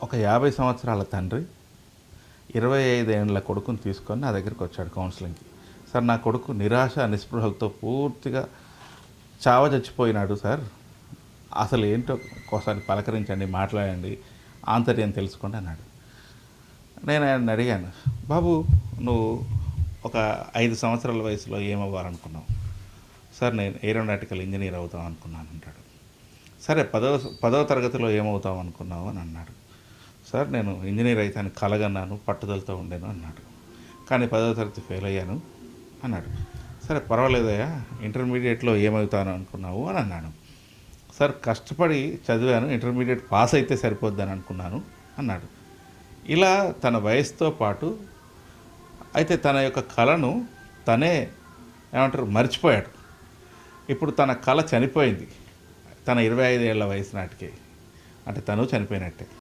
ఒక 50 సంవత్సరాల తండ్రి 25 ఏళ్ల కొడుకుని తీసుకొని నా దగ్గరికి వచ్చాడు కౌన్సిలింగ్‌కి. సార్ నా కొడుకు నిరాశ, నిస్పృహలతో పూర్తిగా చచ్చిపోయినాడు సార్. అసలు ఏంటో ఒక్కోసారి పలకరించండి, మాట్లాడండి, ఆంతర్యం తెలుసుకోండి అన్నాడు. నేను ఆయన్ని అడిగాను, బాబు నువ్వు ఒక 5 సంవత్సరాల వయసులో ఏమవ్వాలనుకున్నావు? సార్ నేను ఏరోనాటికల్ ఇంజనీర్ అవుతాం అనుకున్నాను అంటాడు. సరే పదవ తరగతిలో ఏమవుతావు అనుకున్నావు అని అన్నాడు. సార్ నేను ఇంజనీర్ అయితే అని కలగన్నాను, పట్టుదలతో ఉండేను అన్నాడు. కానీ 10వ తరగతి ఫెయిల్ అయ్యాను అన్నాడు. సరే పర్వాలేదయ్యా, ఇంటర్మీడియట్లో ఏమవుతాను అనుకున్నావు అని అన్నాను. సార్ కష్టపడి చదివాను, ఇంటర్మీడియట్ పాస్ అయితే సరిపోద్దని అనుకున్నాను అన్నాడు. ఇలా తన వయసుతో పాటు అయితే తన యొక్క కళను తనే మర్చిపోయాడు. ఇప్పుడు తన కళ చనిపోయింది తన 25 ఏళ్ల వయసు నాటికే. అంటే తను చనిపోయినట్టే.